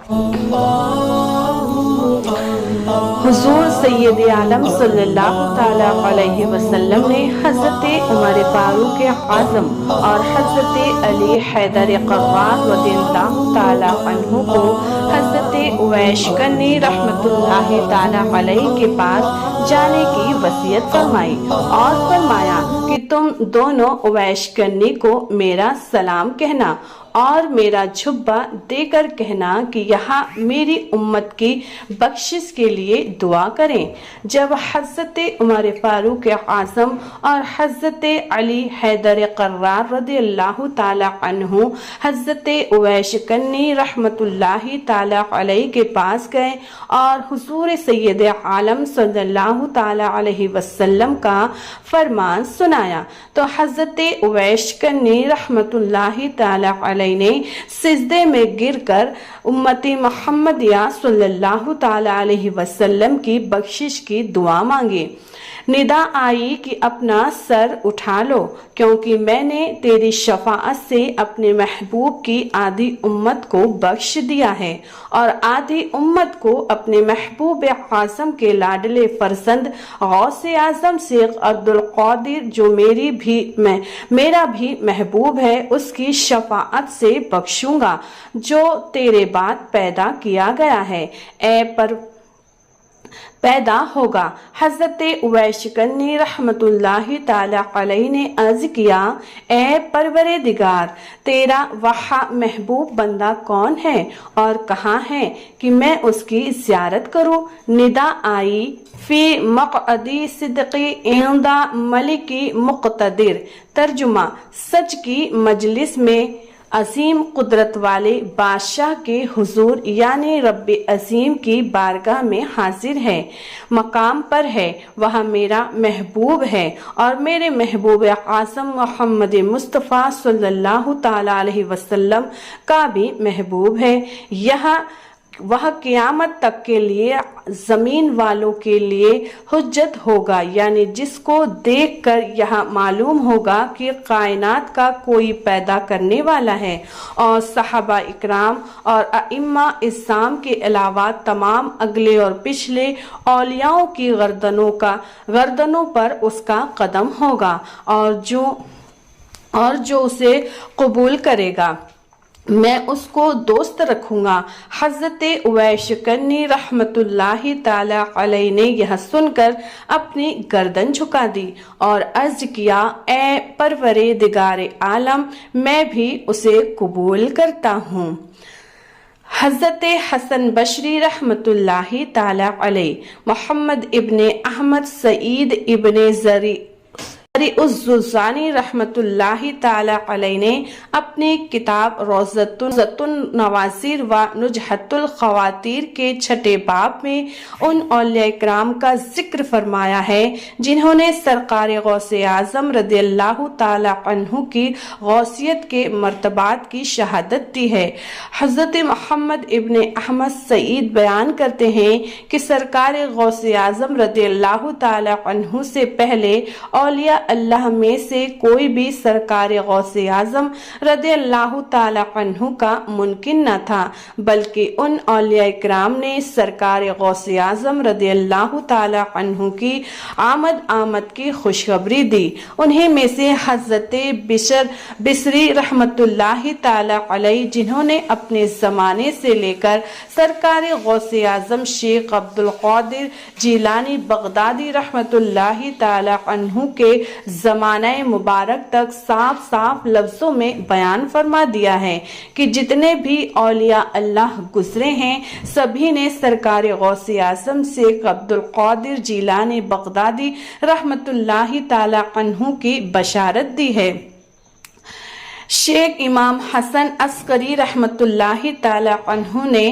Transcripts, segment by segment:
حضور سید عالم صلی اللہ تعالیٰ علیہ وسلم نے حضرت عمر فاروق اعظم اور حضرت علی حیدر قرار رضی اللہ تعالیٰ عنہ کو حضرت اویس کرنی رحمت اللہ تعالیٰ علیہ کے پاس جانے کی وصیت فرمائی اور فرمایا کہ تم دونوں اویس کرنی کو میرا سلام کہنا اور میرا جھبا دے کر کہنا کہ یہاں میری امت کی بخشش کے لیے دعا کریں۔ جب حضرت عمر فاروق اعظم اور حضرت علی حیدر قرار رضی اللہ تعالی عنہ حضرت اویس کرنی رحمت اللہ تعالی علیہ کے پاس گئے اور حضور سید عالم صلی اللہ تعالی علیہ وسلم کا فرمان سنایا تو حضرت اویس کرنی رحمت اللہ تعالی علیہ نے سجدے میں گر کر امت محمدیہ صلی اللہ تعالی علیہ وسلم کی بخشش کی دعا مانگی۔ ندا آئی کہ اپنا سر اٹھا لو کیونکہ میں نے تیری شفاعت سے اپنے محبوب کی آدھی امت کو بخش دیا ہے اور آدھی امت کو اپنے محبوب اعظم کے لاڈلے فرزند غوث اعظم شیخ عبدالقادر جو میرا بھی محبوب ہے اس کی شفاعت سے بخشوں گا جو تیرے بعد پیدا کیا گیا ہے پیدا ہوگا۔ حضرت اویس کرنی رحمت اللہ تعالی علیہ نے عرض کیا اے پروردگار تیرا وہاں محبوب بندہ کون ہے اور کہاں ہے کہ میں اس کی زیارت کروں؟ ندا آئی فی مقعدی صدقی عند ملکی مقتدر، ترجمہ سچ کی مجلس میں عظیم قدرت والے بادشاہ کے حضور یعنی رب عظیم کی بارگاہ میں حاضر ہے، مقام پر ہے، وہاں میرا محبوب ہے اور میرے محبوب اعظم محمد مصطفیٰ صلی اللہ تعالی علیہ وسلم کا بھی محبوب ہے۔ وہ قیامت تک کے لیے زمین والوں کے لیے حجت ہوگا، یعنی جس کو دیکھ کر یہاں معلوم ہوگا کہ کائنات کا کوئی پیدا کرنے والا ہے، اور صحابہ اکرام اور ائمہ اسلام کے علاوہ تمام اگلے اور پچھلے اولیاءوں کی گردنوں پر اس کا قدم ہوگا اور جو اسے قبول کرے گا میں اس کو دوست رکھوں گا۔ حضرت اویس کرنی رحمت اللہ تعالی علیہ نے یہ سن کر اپنی گردن جھکا دی اور عرض کیا اے پروردگار عالم میں بھی اسے قبول کرتا ہوں۔ حضرت حسن بصری رحمت اللہ تعالی علیہ، محمد ابن احمد سعید ابن زری الزوزانی رحمت اللہ تعالی علیہ نے اپنی کتاب روضۃ النواظر و نجحۃ الخواطر کے 6 باب میں ان اولیاء کرام کا ذکر فرمایا ہے جنہوں نے سرکار غوث اعظم رضی اللہ تعالی عنہ کی غوثیت کے مرتبات کی شہادت دی ہے۔ حضرت محمد ابن احمد سعید بیان کرتے ہیں کہ سرکار غوث اعظم رضی اللہ تعالی عنہ سے پہلے اولیاء اللہ میں سے کوئی بھی سرکار غوث اعظم رضی اللہ تعالی عنہ کا ممکن نہ تھا، بلکہ ان اولیاء کرام نے سرکار غوث اعظم رضی اللہ تعالی عنہ کی آمد کی خوشخبری دی۔ انہیں میں سے حضرت بصری رحمت اللہ تعالی علیہ جنہوں نے اپنے زمانے سے لے کر سرکار غوث اعظم شیخ عبدالقادر جیلانی بغدادی رحمت اللہ تعالی عنہ کے زمانہ مبارک تک صاف لفظوں میں بیان فرما دیا ہے کہ جتنے بھی اولیاء اللہ گزرے ہیں سبھی نے سرکار غوث اعظم شیخ عبدالقادر جیلانی بغدادی رحمت اللہ تعالی عنہ کی بشارت دی ہے۔ شیخ امام حسن عسکری رحمت اللہ تعالی عنہ نے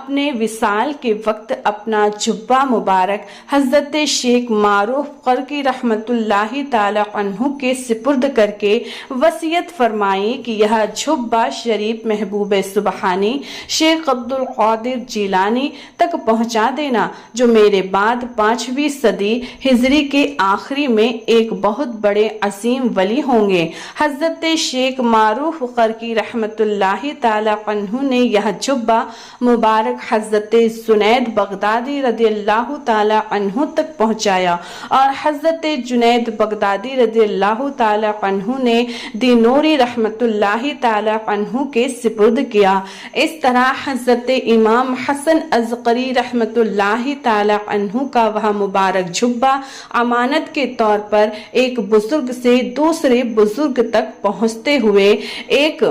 اپنے وصال کے وقت اپنا جبہ مبارک حضرت شیخ معروف قرقی رحمت اللہ تعالی عنہ کے سپرد کر کے وصیت فرمائی کہ یہ جبہ شریف محبوب سبحانی شیخ عبد القادر جیلانی تک پہنچا دینا، جو میرے بعد 5ویں صدی ہجری کے آخری میں ایک بہت بڑے عظیم ولی ہوں گے۔ حضرت شیخ معروف قرقی رحمت اللہ تعالی عنہ نے یہ جبہ مبارک حضرت جنید بغدادی رضی اللہ تعالی عنہ تک پہنچایا اور حضرت جنید بغدادی رضی اللہ تعالی عنہ نے دینوری رحمت اللہ تعالی عنہ کے سپرد کیا۔ اس طرح حضرت امام حسن عسکری رحمت اللہ تعالی عنہ کا وہ مبارک جبہ امانت کے طور پر ایک بزرگ سے دوسرے بزرگ تک پہنچتے ہوئے ایک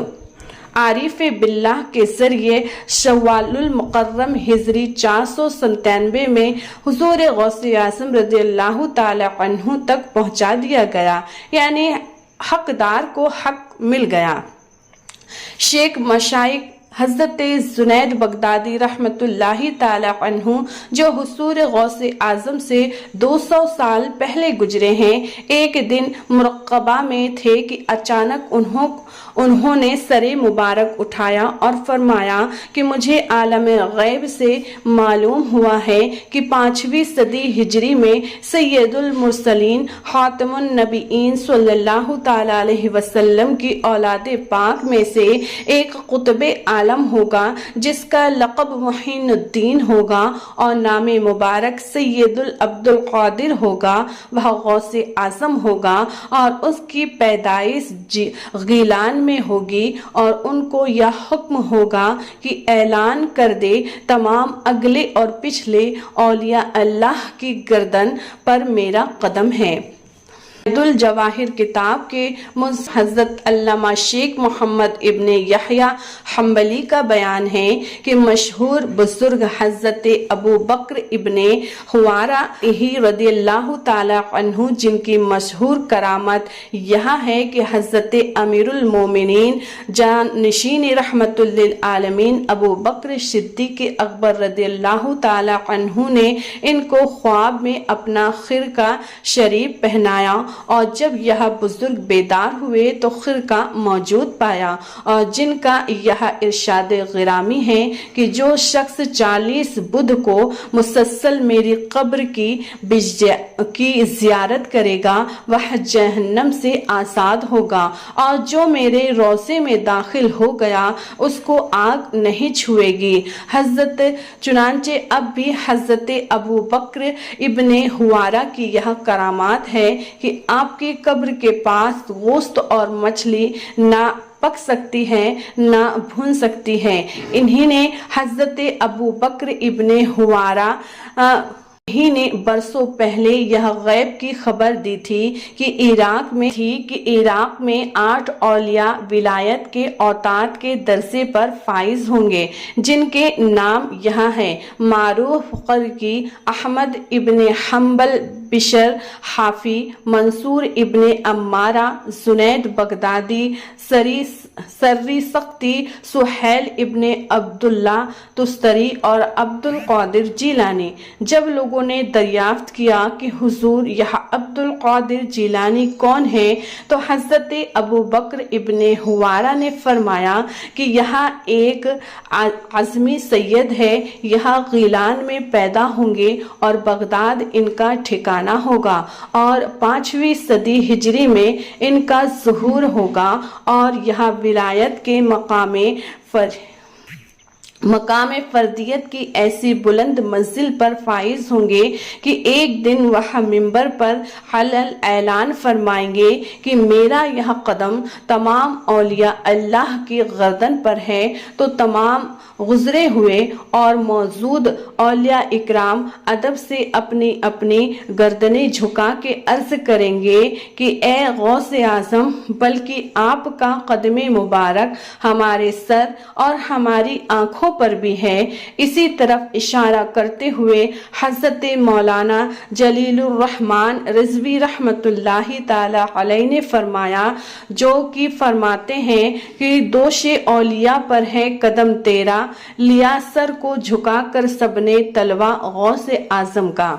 عارف باللہ کے ذریعے شوال المکرم ہجری 497 میں حضور غوث اعظم رضی اللہ تعالی عنہ تک پہنچا دیا گیا، یعنی حقدار کو حق مل گیا۔ شیخ مشائخ حضرت جنید بغدادی رحمت اللہ تعالی عنہ جو حضور غوث اعظم سے 200 سال پہلے گزرے ہیں، ایک دن مراقبہ میں تھے کہ اچانک انہوں نے سر مبارک اٹھایا اور فرمایا کہ مجھے عالم غیب سے معلوم ہوا ہے کہ 5ویں صدی ہجری میں سید المرسلین خاتم النبیین صلی اللہ تعالی علیہ وسلم کی اولاد پاک میں سے ایک قطب عالم ہوگا جس کا لقب محین الدین ہوگا اور نام مبارک سید عبد القادر ہوگا، وہ غوث اعظم ہوگا اور اس کی پیدائش غیلان میں ہوگی، اور ان کو یہ حکم ہوگا کہ اعلان کر دے تمام اگلے اور پچھلے اولیاء اللہ کی گردن پر میرا قدم ہے۔ الجواہر کتاب کے حضرت علامہ شیخ محمد ابن یحییٰ حنبلی کا بیان ہے کہ مشہور بزرگ حضرت ابو بکر ابن حوارہ رضی اللہ تعالی عنہ، جن کی مشہور کرامت یہ ہے کہ حضرت امیر المومنین جانشین رحمت للعالمین ابو بکر صدیق اکبر رضی اللہ تعالی عنہ نے ان کو خواب میں اپنا خرقہ شریف پہنایا، اور جب یہ بزرگ بیدار ہوئے تو خرقہ موجود پایا، اور جن کا یہ ارشاد غرامی ہے کہ جو شخص 40 بدھ کو مسلسل میری قبر کی زیارت کرے گا وہ جہنم سے آزاد ہوگا، اور جو میرے روضے میں داخل ہو گیا اس کو آگ نہیں چھوئے گی۔ چنانچہ اب بھی حضرت ابو بکر ابن حوارہ کی یہ کرامات ہے کہ آپ کی قبر کے پاس گوشت اور مچھلی نہ پک سکتی ہے نہ بھون سکتی ہے۔ انہی نے حضرت ابو بکر ابن حوارہ ہی نے برسوں پہلے یہ غیب کی خبر دی تھی کہ عراق میں 8 اولیاء ولایت کے اوتاد کے درجے پر فائز ہوں گے، جن کے نام یہاں ہیں: معروف قرقی، احمد ابن حنبل، بشر حافی، منصور ابن عمارہ، جنید بغدادی، سری سختی، سہیل ابن عبداللہ تستری اور عبد القادر جیلانی۔ جب لوگوں نے دریافت کیا کہ حضور یہ عبد القادر جیلانی کون ہے تو حضرت ابو بکر ابن حوارہ نے فرمایا کہ یہ ایک عظمی سید ہے، یہ غیلان میں پیدا ہوں گے اور بغداد ان کا ٹھکانہ ہوگا، اور 5ویں صدی ہجری میں ان کا ظہور ہوگا، اور یہ ولایت کے مقام فردیت کی ایسی بلند منزل پر فائز ہوں گے کہ ایک دن وہ منبر پر اعلان فرمائیں گے کہ میرا یہ قدم تمام اولیاء اللہ کی گردن پر ہے، تو تمام گزرے ہوئے اور موجود اولیاء اکرام ادب سے اپنی اپنی گردنیں جھکا کے عرض کریں گے کہ اے غوث اعظم، بلکہ آپ کا قدم مبارک ہمارے سر اور ہماری آنکھوں پر بھی ہے۔ اسی طرف اشارہ کرتے ہوئے حضرت مولانا جلیل الرحمن رضوی رحمت اللہ تعالی علیہ نے فرمایا، جو کہ فرماتے ہیں کہ دوش اولیاء پر ہے قدم تیرا، لیا سر کو جھکا کر سب نے طلبہ غوث اعظم کا۔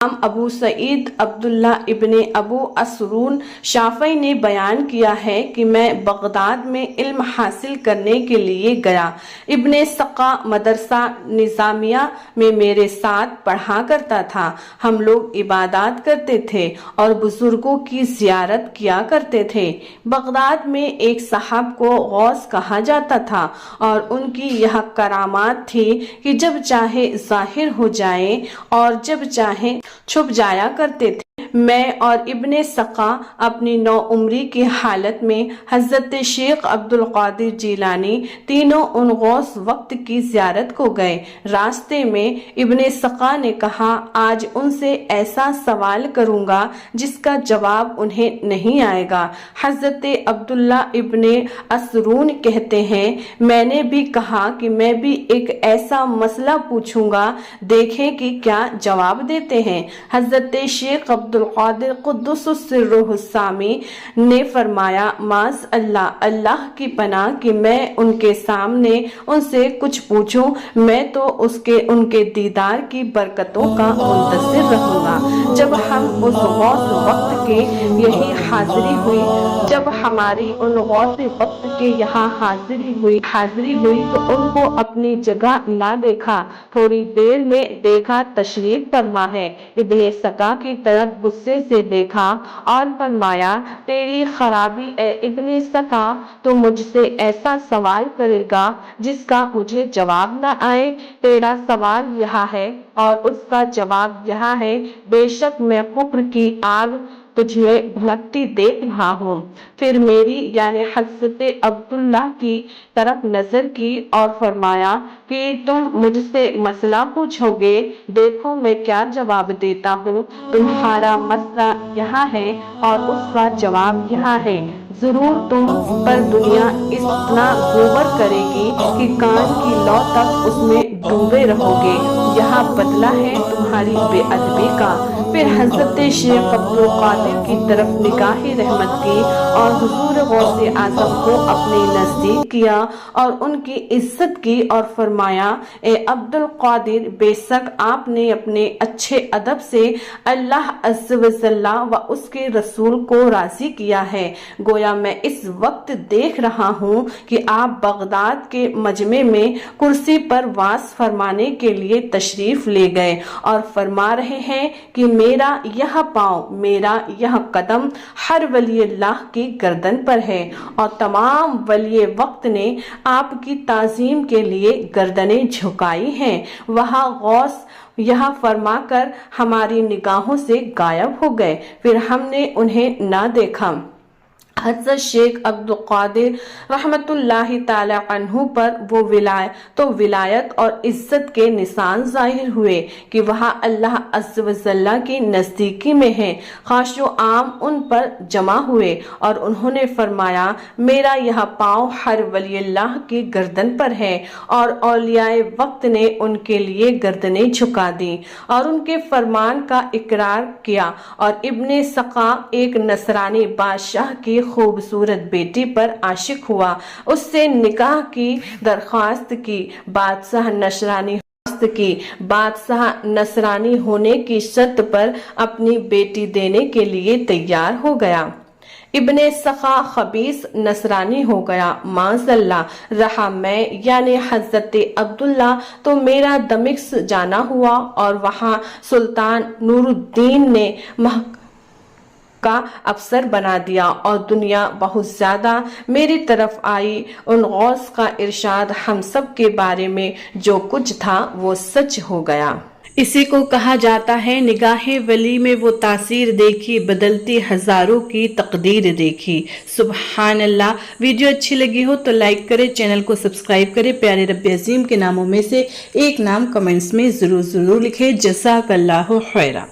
امام ابو سعید عبداللہ ابن ابو اسرون شافعی نے بیان کیا ہے کہ میں بغداد میں علم حاصل کرنے کے لیے گیا۔ ابن سقا مدرسہ نظامیہ میں میرے ساتھ پڑھا کرتا تھا۔ ہم لوگ عبادات کرتے تھے اور بزرگوں کی زیارت کیا کرتے تھے۔ بغداد میں ایک صاحب کو غوث کہا جاتا تھا اور ان کی یہ کرامات تھی کہ جب چاہے ظاہر ہو جائیں اور جب چاہے چھپ جایا کرتے تھے۔ میں اور ابن سقا اپنی نو عمری کی حالت میں حضرت شیخ عبد القادر جیلانی تینوں ان غوث وقت کی زیارت کو گئے۔ راستے میں ابن سقا نے کہا، آج ان سے ایسا سوال کروں گا جس کا جواب انہیں نہیں آئے گا۔ حضرت عبداللہ ابن اسرون کہتے ہیں، میں نے بھی کہا کہ میں بھی ایک ایسا مسئلہ پوچھوں گا، دیکھیں کہ کیا جواب دیتے ہیں۔ حضرت شیخ عبد القادر قدس سرہ السامی نے فرمایا، معاذ اللہ، اللہ کی پناہ کہ میں ان کے سامنے ان سے کچھ پوچھوں، میں تو ان کے دیدار کی برکتوں کا منتظر رہوں گا۔ جب ہم اس غوث وقت کے یہی حاضری ہوئی، جب ہماری ان غوث وقت کے یہاں حاضری ہوئی تو ان کو اپنی جگہ نہ دیکھا، تھوڑی دیر میں دیکھا تشریف فرما ہے۔ ابن سقا کی طرف غصے سے دیکھا اور فرمایا، تیری خرابی اے ابن سقا، تو مجھ سے ایسا سوال کرے گا جس کا مجھے جواب نہ آئے۔ تیرا سوال یہاں ہے اور اس کا جواب یہاں ہے، بے شک میں کفر کی آگ تجھے بھڑکتی دیکھ رہا ہوں۔ پھر میری یعنی حضرت عبداللہ کی طرف نظر کی اور فرمایا کہ تم مجھ سے مسئلہ پوچھو گے، دیکھو میں کیا جواب دیتا ہوں۔ تمہارا مسئلہ یہاں ہے اور اس کا جواب یہاں ہے۔ ضرور تم پر دنیا اتنا گوبر کرے گی کہ کان کی لو تک اس میں ڈوبے رہو گے، یہاں بدلہ ہے تمہاری بے ادبی کا۔ پھر حضرت شیخ عبد القادر کی طرف نگاہ رحمت کی اور حضور غوث اعظم کو اپنے نزدیک کیا اور ان کی عزت کی اور فرمایا، اے عبد القادر، بے شک آپ نے اپنے اچھے ادب سے اللہ عز و جل و اس کے رسول کو راضی کیا ہے۔ گویا میں اس وقت دیکھ رہا ہوں کہ آپ بغداد کے مجمع میں کرسی پر واز فرمانے کے لیے تشریف لے گئے اور فرما رہے ہیں کہ میرا یہ پاؤں، میرا یہ قدم ہر ولی اللہ کی گردن پر ہے، اور تمام ولی وقت نے آپ کی تعظیم کے لیے گردنیں جھکائی ہیں۔ وہاں غوث یہ فرما کر ہماری نگاہوں سے غائب ہو گئے، پھر ہم نے انہیں نہ دیکھا۔ حضرت شیخ عبد القادر رحمت اللہ تعالی عنہ پر وہ ولایت اور عزت کے نشان ظاہر ہوئے کہ وہاں اللہ عز و جل کی نزدیکی میں ہے۔ خاص و عام ان پر جمع ہوئے اور انہوں نے فرمایا، میرا یہ پاؤں ہر ولی اللہ کی گردن پر ہے، اور اولیاء وقت نے ان کے لیے گردنیں جھکا دی اور ان کے فرمان کا اقرار کیا۔ اور ابن سقا ایک نصرانی بادشاہ کی خوبصورت بیٹی پر عاشق ہوا، اس سے نکاح کی درخواست کی، بادشاہ نصرانی ہونے کی شرط پر اپنی بیٹی دینے کے لیے تیار ہو گیا۔ ابن سقا خبیث نصرانی ہو گیا، معاذ اللہ۔ رہا میں یعنی حضرت عبداللہ تو میرا دمشق جانا ہوا اور وہاں سلطان نور الدین نے کا افسر بنا دیا اور دنیا بہت زیادہ میری طرف آئی۔ ان غوث کا ارشاد ہم سب کے بارے میں جو کچھ تھا وہ سچ ہو گیا۔ اسی کو کہا جاتا ہے نگاہ ولی میں وہ تاثیر دیکھی، بدلتی ہزاروں کی تقدیر دیکھی۔ سبحان اللہ۔ ویڈیو اچھی لگی ہو تو لائک کرے، چینل کو سبسکرائب کرے، پیارے رب عظیم کے ناموں میں سے ایک نام کمنٹس میں ضرور لکھے۔ جزاک اللہ خیرہ۔